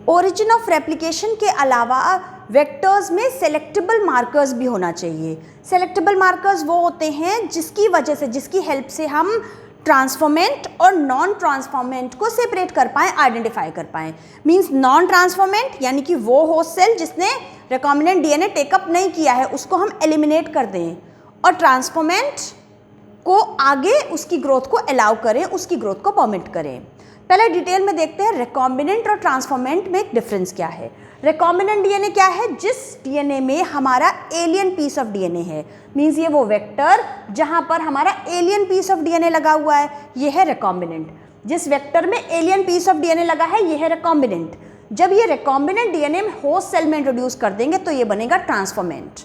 Origin of replication के अलावा vectors में सेलेक्टेबल मार्कर्स भी होना चाहिए। सेलेक्टेबल मार्कर्स वो होते हैं जिसकी वजह से, जिसकी हेल्प से हम ट्रांसफॉर्मेंट और नॉन ट्रांसफॉर्मेंट को सेपरेट कर पाएँ, आइडेंटिफाई कर पाएँ। मींस नॉन ट्रांसफॉर्मेंट यानी कि वो होस्ट सेल जिसने रिकॉम्बिनेंट डीएनए टेकअप नहीं किया है उसको हम एलिमिनेट कर दें, और ट्रांसफॉर्मेंट को आगे उसकी ग्रोथ को अलाउ करें, उसकी ग्रोथ को परमिट करें। पहले डिटेल में देखते हैं रिकॉम्बिनेंट और ट्रांसफॉर्मेंट में डिफरेंस क्या है। रिकॉम्बिनेंट डीएनए क्या है? जिस डीएनए में हमारा एलियन पीस ऑफ डीएनए है, मींस ये वो वेक्टर जहां पर हमारा एलियन पीस ऑफ डीएनए लगा हुआ है, ये है रिकॉम्बिनेंट। जिस वेक्टर में एलियन पीस ऑफ डीएनए लगा है ये है रिकॉम्बिनेंट। जब ये रिकॉम्बिनेंट डीएनए होस्ट सेल में इंट्रोड्यूस कर देंगे तो ये बनेगा ट्रांसफॉर्मेंट।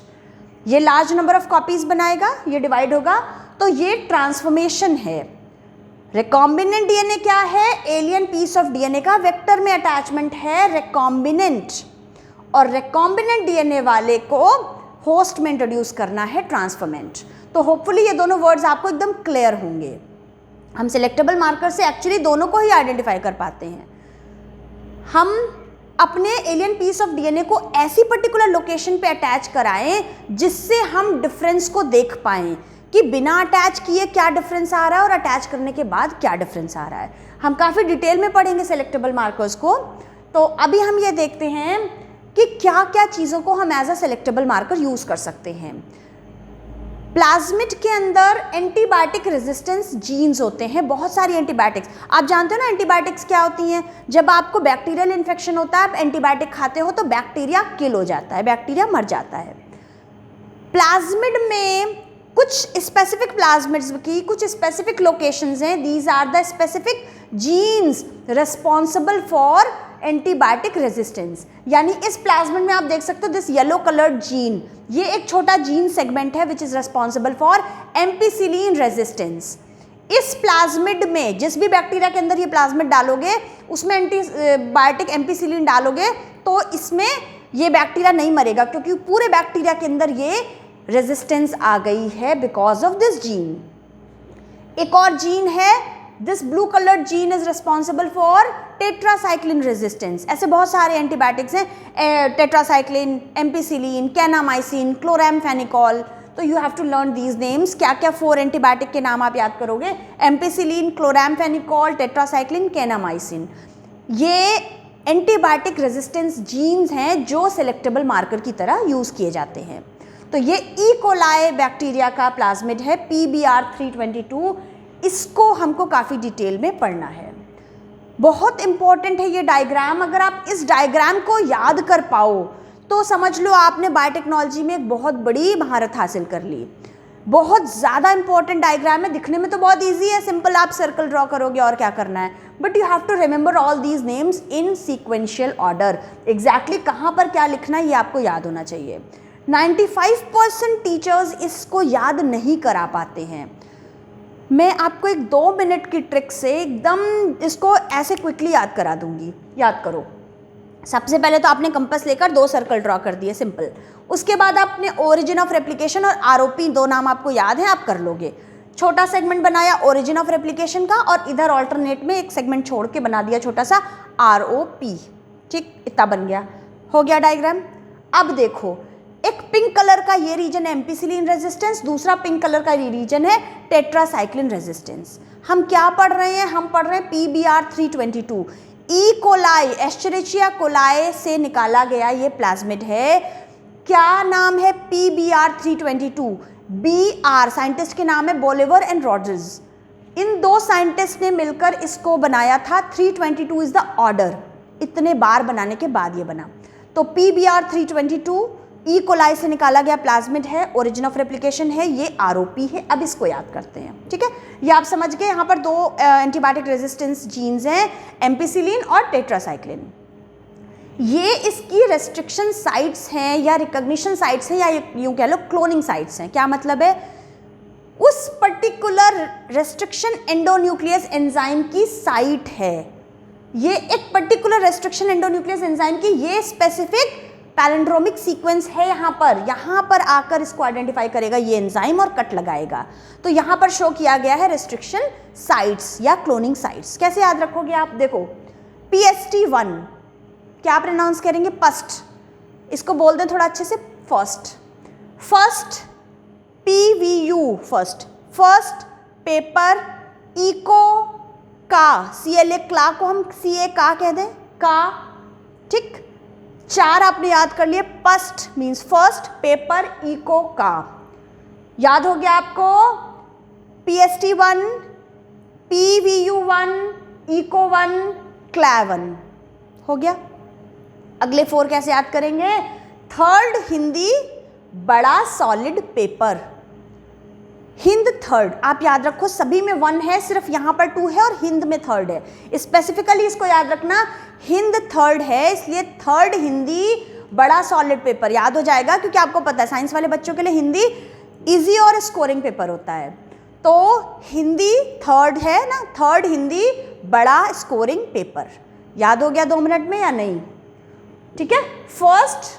ये लार्ज नंबर ऑफ कॉपीज बनाएगा, ये डिवाइड होगा, तो ये ट्रांसफॉर्मेशन है। रिकॉम्बिनेंट डीएनए क्या है? एलियन पीस ऑफ डीएनए का वेक्टर में अटैचमेंट है रिकॉम्बिनेंट, और रिकॉम्बिनेंट डीएनए वाले को होस्ट में इंट्रोड्यूस करना है ट्रांसफॉर्मेंट। तो होपफुली ये दोनों वर्ड्स आपको एकदम क्लियर होंगे। हम सिलेक्टेबल मार्कर से एक्चुअली दोनों को ही आइडेंटिफाई कर पाते हैं। हम अपने एलियन पीस ऑफ डीएनए को ऐसी पर्टिकुलर लोकेशन पे अटैच कराएं जिससे हम डिफरेंस को देख पाएं कि बिना अटैच किए क्या डिफरेंस आ रहा है और अटैच करने के बाद क्या डिफरेंस आ रहा है। हम काफ़ी डिटेल में पढ़ेंगे सेलेक्टेबल मार्कर्स को। तो अभी हम ये देखते हैं कि क्या क्या चीज़ों को हम as a selectable marker use कर सकते हैं। प्लाज्मिड के अंदर एंटीबायोटिक रेजिस्टेंस जीन्स होते हैं, बहुत सारी एंटीबायोटिक्स। आप जानते हो ना एंटीबायोटिक्स क्या होती हैं? जब आपको बैक्टीरियल इन्फेक्शन होता है, आप एंटीबायोटिक खाते हो तो बैक्टीरिया किल हो जाता है, बैक्टीरिया मर जाता है। प्लाज्मिड में कुछ स्पेसिफिक प्लाज्मिड्स की कुछ स्पेसिफिक लोकेशंस हैं, these are the specific genes responsible for antibiotic resistance. यानी इस प्लाज्मिड में आप देख सकते हो दिस येलो कलर्ड जीन, ये एक छोटा जीन सेगमेंट है which is responsible for ampicillin resistance. इस प्लाज्मिड में जिस भी बैक्टीरिया के अंदर ये प्लाज्मिड डालोगे उसमें एंटीबायोटिक एम्पिसिलिन डालोगे तो इसमें ये बैक्टीरिया नहीं मरेगा, क्योंकि पूरे बैक्टीरिया के अंदर ये रेजिस्टेंस आ गई है बिकॉज ऑफ दिस जीन। एक और जीन है, this blue coloured gene is responsible for tetracycline resistance. ऐसे बहुत सारे एंटीबायोटिक्स हैं, टेट्रासाइक्लिन, एम्पिसिलिन, कैनामाइसिन, क्लोरामफेनिकॉल। तो you have to learn these names. क्या क्या 4 एंटीबायोटिक के नाम आप याद करोगे? Ampicillin, chloramphenicol, tetracycline, kanamycin. ये एंटीबायोटिक रेजिस्टेंस जीन्स हैं जो सेलेक्टेबल मार्कर की तरह यूज़ किए जाते हैं। तो ये ई कोलाई बैक्टीरिया का प्लाज्मिड है PBr322, इसको हमको काफ़ी डिटेल में पढ़ना है। बहुत इंपॉर्टेंट है ये डायग्राम। अगर आप इस डायग्राम को याद कर पाओ तो समझ लो आपने बायोटेक्नोलॉजी में एक बहुत बड़ी महारत हासिल कर ली। बहुत ज़्यादा इंपॉर्टेंट डायग्राम है, दिखने में तो बहुत ईजी है, सिंपल आप सर्कल ड्रॉ करोगे और क्या करना है, but you have to remember all these names in sequential order. Exactly कहाँ पर क्या लिखना है ये आपको याद होना चाहिए। 95% टीचर्स इसको याद नहीं करा पाते हैं। मैं आपको एक 2 मिनट की ट्रिक से एकदम इसको ऐसे क्विकली याद करा दूंगी। याद करो, सबसे पहले तो आपने कंपास लेकर 2 सर्कल ड्रॉ कर दिए, सिंपल। उसके बाद आपने ओरिजिन ऑफ रेप्लिकेशन और आरओपी, 2 नाम आपको याद हैं, आप कर लोगे। छोटा सेगमेंट बनाया ओरिजिन ऑफ रेप्लिकेशन का, और इधर ऑल्टरनेट में एक सेगमेंट छोड़ के बना दिया छोटा सा आरओपी। ठीक, इतना बन गया, हो गया डायग्राम। अब देखो, एक पिंक कलर का ये रीजन है एम्पिसिलिन रेजिस्टेंस, दूसरा पिंक कलर का ये रीजन है टेट्रासाइक्लिन रेजिस्टेंस। हम क्या पढ़ रहे हैं? हम पढ़ रहे हैं PBr322। E coli, Escherichia coli से निकाला गया ये प्लाज्मिड है। क्या नाम है? PBr322। BR साइंटिस्ट के नाम है Bolivar and Rodrigues. In 2 scientist ने मिलकर इसको बनाया था। 322 इज द ऑर्डर, इतने बार बनाने के बाद ये बना। तो PBr322 ई कोलाई से निकाला गया प्लाज्मिड है, ओरिजिन ऑफ रेप्लिकेशन है, ये आरओपी है। अब इसको याद करते हैं, ठीक है। ये आप समझ गए, यहाँ पर 2 एंटीबायोटिक रेजिस्टेंस जीन्स हैं, एम्पिसिलिन और टेट्रासाइक्लिन। ये इसकी रेस्ट्रिक्शन साइट्स हैं या रिकॉग्निशन साइट्स हैं, या यूँ कह लो क्लोनिंग साइट्स हैं। क्या मतलब है? उस पर्टिकुलर रेस्ट्रिक्शन एंडोन्यूक्लियस एंजाइम की साइट है। ये एक पर्टिकुलर रेस्ट्रिक्शन एंडोन्यूक्लियस एंजाइम की ये स्पेसिफिक पैलिंड्रोमिक सीक्वेंस है। यहाँ पर आकर इसको आइडेंटिफाई करेगा ये एंजाइम और कट लगाएगा। तो यहाँ पर शो किया गया है रेस्ट्रिक्शन साइट्स या क्लोनिंग साइट्स। कैसे याद रखोगे आप? देखो, PST1 क्या प्रोनाउंस करेंगे? फर्स्ट। इसको बोल दें थोड़ा अच्छे से, first. First PVU, first. First paper eco का, CLA क्ला को हम CA का कह दें, का, ठीक। 4 आपने याद कर लिए। First means first paper eco का, याद हो गया आपको? PST1, PVU1, इको 1, क्ला 1 हो गया। अगले 4 कैसे याद करेंगे? थर्ड हिंदी बड़ा सॉलिड पेपर, हिंद थर्ड। आप याद रखो सभी में 1 है, सिर्फ यहाँ पर 2 है और हिंद में थर्ड है। स्पेसिफिकली इसको याद रखना, हिंद थर्ड है, इसलिए थर्ड हिंदी बड़ा सॉलिड पेपर याद हो जाएगा, क्योंकि आपको पता है साइंस वाले बच्चों के लिए हिंदी इजी और स्कोरिंग पेपर होता है। तो हिंदी थर्ड है ना, थर्ड हिंदी बड़ा स्कोरिंग पेपर। याद हो गया 2 मिनट में या नहीं? ठीक है। फर्स्ट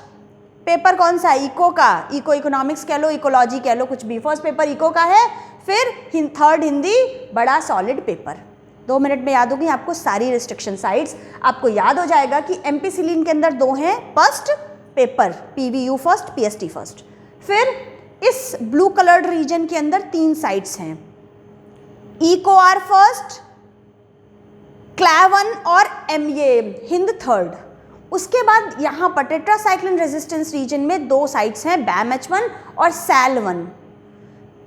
पेपर कौन सा है? इको का। इको इकोनॉमिक्स कह लो, इकोलॉजी कह लो, कुछ भी। फर्स्ट पेपर इको का है, फिर थर्ड हिंदी बड़ा सॉलिड पेपर। 2 मिनट में याद होगी आपको सारी रिस्ट्रिक्शन साइट्स। आपको याद हो जाएगा कि एमपीसिलिन के अंदर 2 हैं, first paper PVU first, PST first. फिर इस ब्लू कलर्ड रीजन के अंदर 3 साइट्स हैं, इको आर फर्स्ट, क्ला 1 और MA हिंद थर्ड। उसके बाद यहाँ पर टेट्रासाइक्लिन रेजिस्टेंस रीजन में 2 साइट्स हैं, BAM-H1 और SAL1।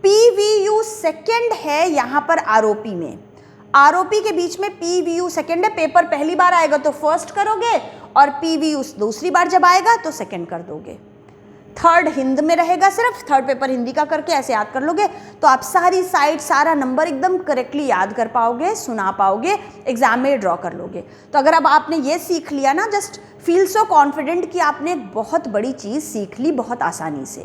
PVU सेकेंड है यहाँ पर ROP में, ROP के बीच में PVU सेकेंड है। पेपर पहली बार आएगा तो फर्स्ट करोगे और PVU दूसरी बार जब आएगा तो सेकेंड कर दोगे। थर्ड हिंद में रहेगा, सिर्फ थर्ड पेपर हिंदी का करके ऐसे याद कर लोगे तो आप सारी साइड सारा नंबर एकदम करेक्टली याद कर पाओगे, सुना पाओगे, एग्जाम में ड्रॉ कर लोगे। तो अगर अब आपने ये सीख लिया ना, जस्ट फील सो कॉन्फिडेंट कि आपने एक बहुत बड़ी चीज़ सीख ली बहुत आसानी से।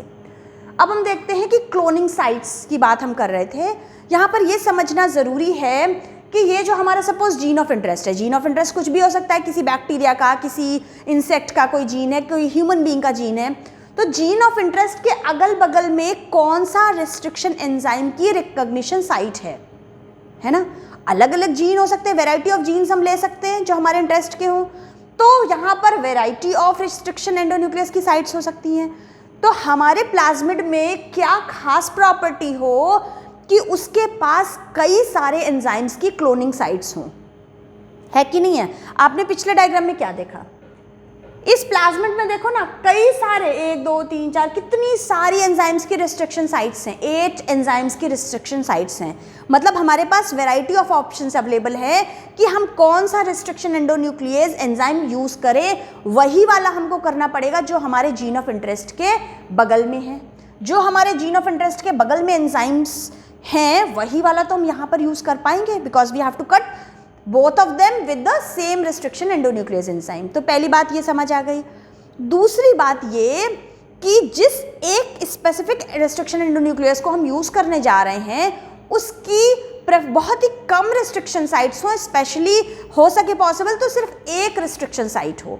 अब हम देखते हैं कि क्लोनिंग साइट्स की बात हम कर रहे थे। यहाँ पर ये समझना ज़रूरी है कि ये जो हमारा सपोज जीन ऑफ इंटरेस्ट है, जीन ऑफ इंटरेस्ट कुछ भी हो सकता है, किसी बैक्टीरिया का, किसी इंसेक्ट का कोई जीन है, कोई ह्यूमन बीइंग का जीन है। तो जीन ऑफ इंटरेस्ट के अगल बगल में कौन सा रिस्ट्रिक्शन एंजाइम की रिकॉग्निशन साइट है ना? अलग अलग जीन हो सकते हैं, वेराइटी ऑफ जीन्स हम ले सकते हैं जो हमारे इंटरेस्ट के हों। तो यहाँ पर वेराइटी ऑफ रिस्ट्रिक्शन एंडोन्यूक्लियस की साइट्स हो सकती हैं। तो हमारे प्लाज्मिड में क्या खास प्रॉपर्टी हो कि उसके पास कई सारे एंजाइम्स की क्लोनिंग साइट्स हों, है कि नहीं है? आपने पिछले डायग्राम में क्या देखा? इस प्लाज्मिड में देखो ना, कई सारे 1 2 3 4 कितनी सारी एंजाइम्स की रिस्ट्रिक्शन साइट्स हैं, 8 एंजाइम्स की रिस्ट्रिक्शन साइट्स हैं। मतलब हमारे पास वैरायटी ऑफ ऑप्शंस अवेलेबल है कि हम कौन सा रिस्ट्रिक्शन एंडोन्यूक्लियस एंजाइम यूज़ करें। वही वाला हमको करना पड़ेगा जो हमारे जीन ऑफ इंटरेस्ट के बगल में है। जो हमारे जीन ऑफ इंटरेस्ट के बगल में एंजाइम्स हैं वही वाला तो हम यहाँ पर यूज़ कर पाएंगे, because we have to cut both of them with the same restriction endonuclease enzyme. तो पहली बात ये समझ आ गई। दूसरी बात ये कि जिस एक स्पेसिफिक रिस्ट्रिक्शन एंडोन्यूक्लियस को हम यूज़ करने जा रहे हैं उसकी बहुत ही कम रिस्ट्रिक्शन साइट्स हो, स्पेशली हो सके पॉसिबल तो सिर्फ एक रिस्ट्रिक्शन साइट हो।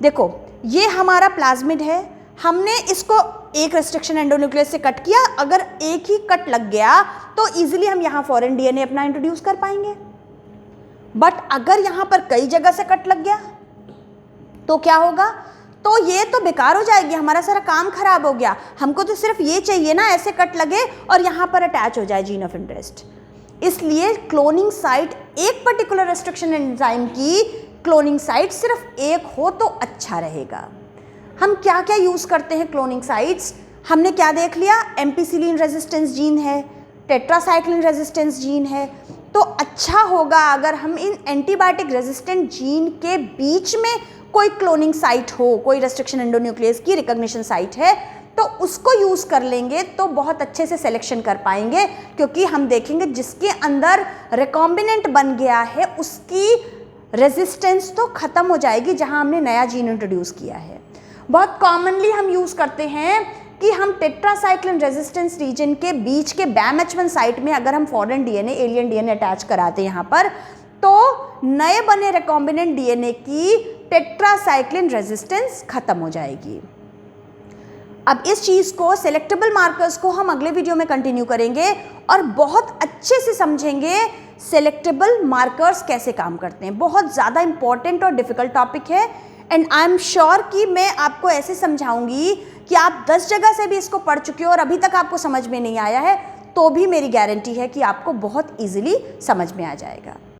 देखो ये हमारा प्लाज्मिड है, हमने इसको एक रिस्ट्रिक्शन एंडोन्यूक्लियस से कट किया। अगर एक ही कट लग गया तो इजीली हम यहाँ फॉरेन डीएनए अपना इंट्रोड्यूस कर पाएंगे। बट अगर यहाँ पर कई जगह से कट लग गया तो क्या होगा? तो ये तो बेकार हो जाएगी, हमारा सारा काम खराब हो गया। हमको तो सिर्फ ये चाहिए ना, ऐसे कट लगे और यहाँ पर अटैच हो जाए जीन ऑफ इंटरेस्ट। इसलिए क्लोनिंग साइट, एक पर्टिकुलर रिस्ट्रिक्शन एंजाइम की क्लोनिंग साइट सिर्फ एक हो तो अच्छा रहेगा। हम क्या क्या यूज़ करते हैं क्लोनिंग साइट्स? हमने क्या देख लिया? एम्पीसिलिन रेजिस्टेंस जीन है, टेट्रासाइक्लिन रेजिस्टेंस जीन है। तो अच्छा होगा अगर हम इन एंटीबायोटिक रेजिस्टेंट जीन के बीच में कोई क्लोनिंग साइट हो, कोई रेस्ट्रिक्शन एंडोन्यूक्लियस की रिकॉग्निशन साइट है तो उसको यूज़ कर लेंगे तो बहुत अच्छे से सिलेक्शन कर पाएंगे। क्योंकि हम देखेंगे जिसके अंदर रिकॉम्बिनेंट बन गया है उसकी रेजिस्टेंस तो ख़त्म हो जाएगी जहां हमने नया जीन इंट्रोड्यूस किया है। बहुत कॉमनली हम यूज़ करते हैं कि हम टेट्रासाइक्लिन रेजिस्टेंस रीजन के बीच के BAM-H1 साइट में अगर हम foreign DNA, alien DNA attach कराते हैं यहाँ पर, तो नए बने रिकॉम्बिनेंट डीएनए की टेट्रासाइक्लिन रेजिस्टेंस खत्म हो जाएगी। अब इस चीज़ को, सेलेक्टेबल मार्कर्स को हम अगले वीडियो में कंटिन्यू करेंगे और बहुत अच्छे से समझेंगे सेलेक्टेबल मार्कर्स कैसे काम करते हैं। बहुत ज़्यादा इंपॉर्टेंट और डिफिकल्ट टॉपिक है। एंड आई एम श्योर कि मैं आपको ऐसे समझाऊंगी कि आप 10 जगह से भी इसको पढ़ चुके हो और अभी तक आपको समझ में नहीं आया है, तो भी मेरी गारंटी है कि आपको बहुत ईजिली समझ में आ जाएगा।